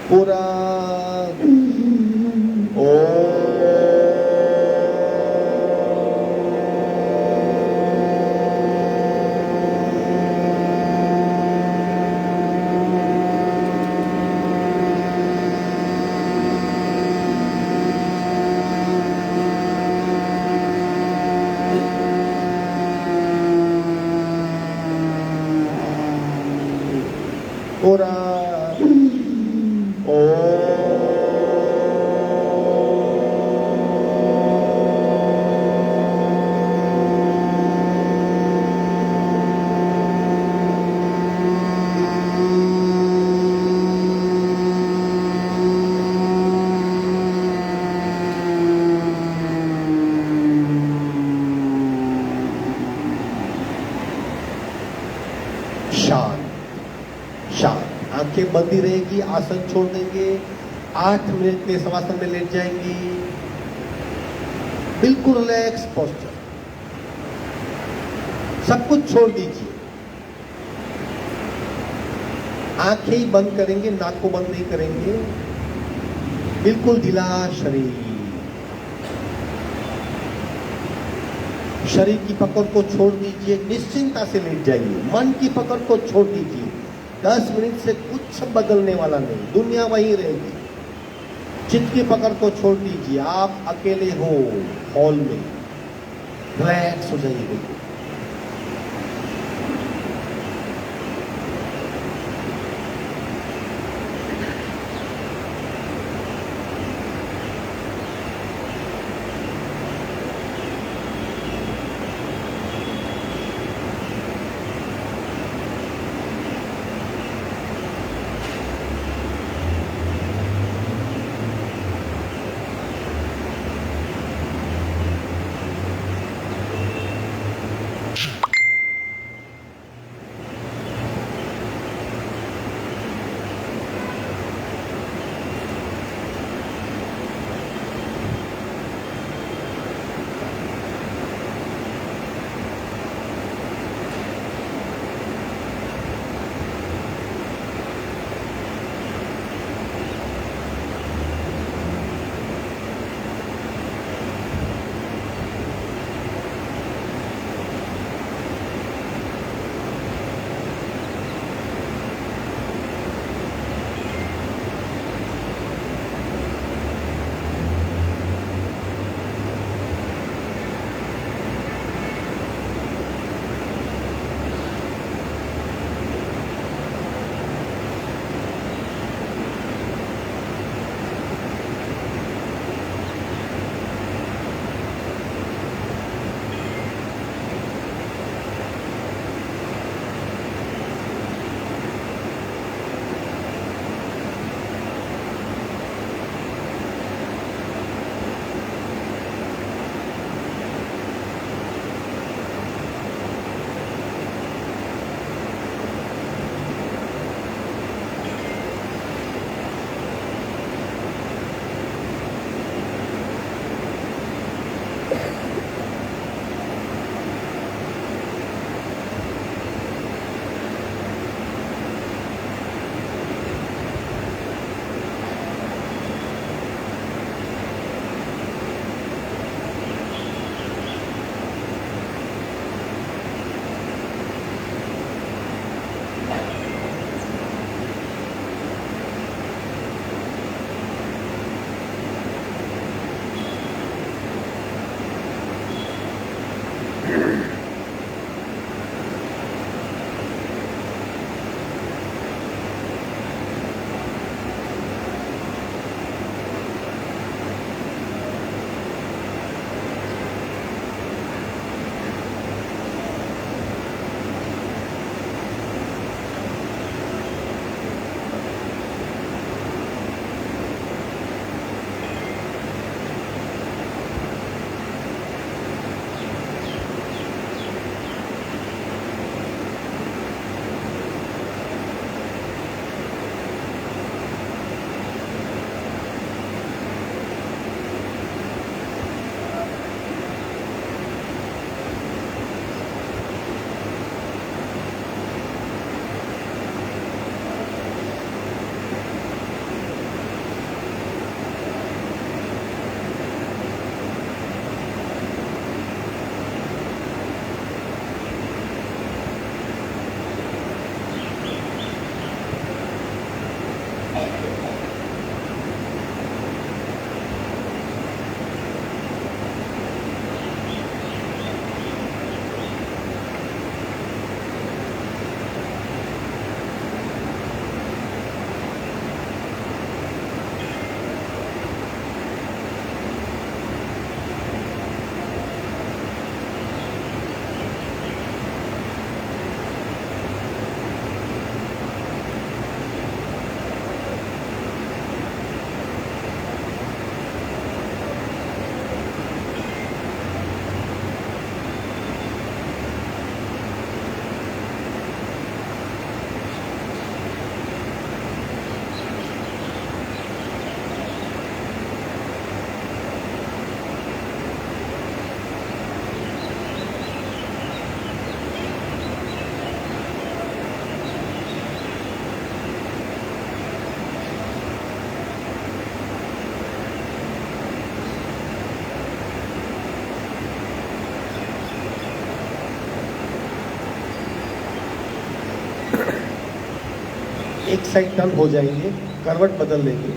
पूरा पूरा शांत शांत। आंखें बंदी रहेगी, आसन छोड़ देंगे, 8 मिनट में शवासन में लेट जाएंगी। बिल्कुल रिलैक्स पोस्चर, सब कुछ छोड़ दीजिए। आंखें ही बंद करेंगे, नाक को बंद नहीं करेंगे। बिल्कुल ढीला शरीर, शरीर की पकड़ को छोड़ दीजिए, निश्चिंतता से लेट जाइए। मन की पकड़ को छोड़ दीजिए। 10 मिनट से कुछ बदलने वाला नहीं, दुनिया वहीं रहेगी। चित्त की पकड़ को छोड़ दीजिए। आप अकेले हो हॉल में, रिलैक्स हो जाइए। एक साइड टर्न हो जाएंगे, करवट बदल लेंगे।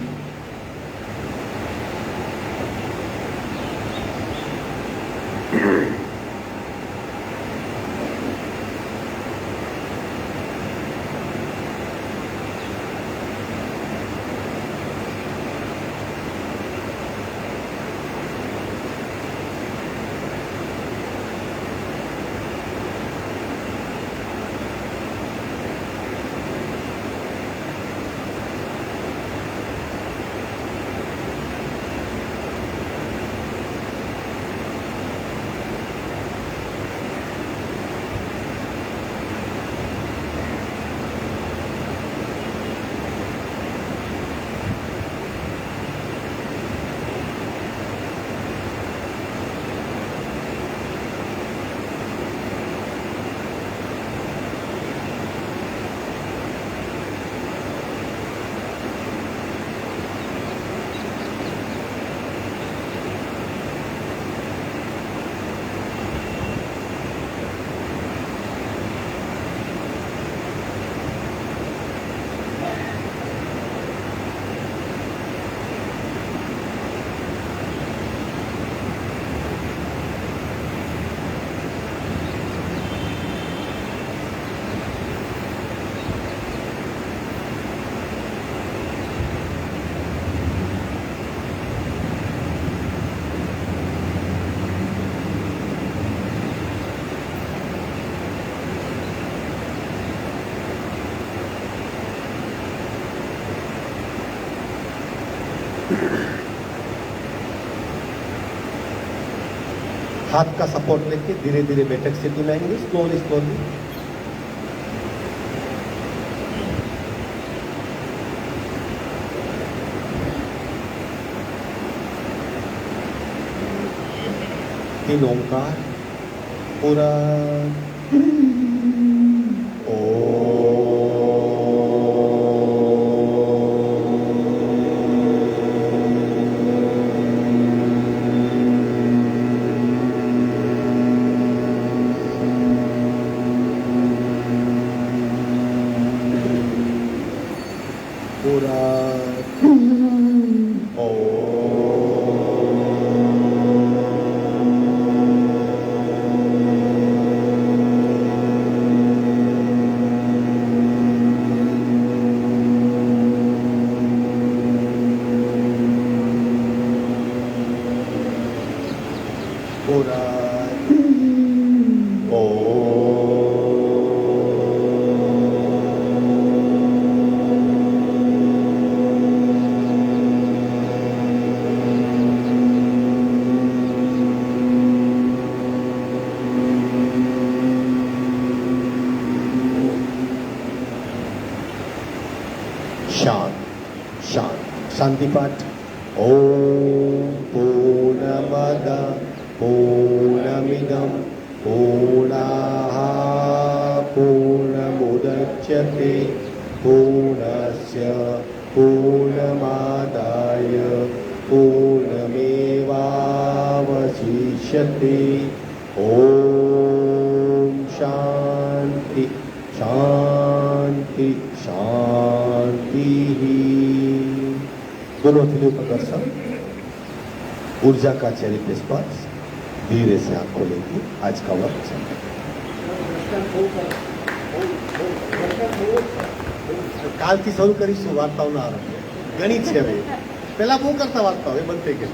हाथ का सपोर्ट लेके धीरे धीरे बैठक से लाएंगे, स्लोली स्लोली। तीन ओंकार पूरा शांति पाठ। ओम पूर्णमद पूर्णमिदं पूर्णाः पूर्णमुदच्यते पूर्णस्य पूर्णमादाय पूर्णमेवावशिष्यते। ओम शांति शांति शांति। दोनों हथेलियों का दर्शन, ऊर्जा का चेहरे पे स्पर्श। धीरे से आंख खोलेंगे। आज का वक्त કાલથી શરૂ કરીશું વાર્તાઓના આરંભ. ઘણી છે હવે, પહેલા બહુ કરતા વાર્તાઓ, એ બંધ થઈ ગઈ.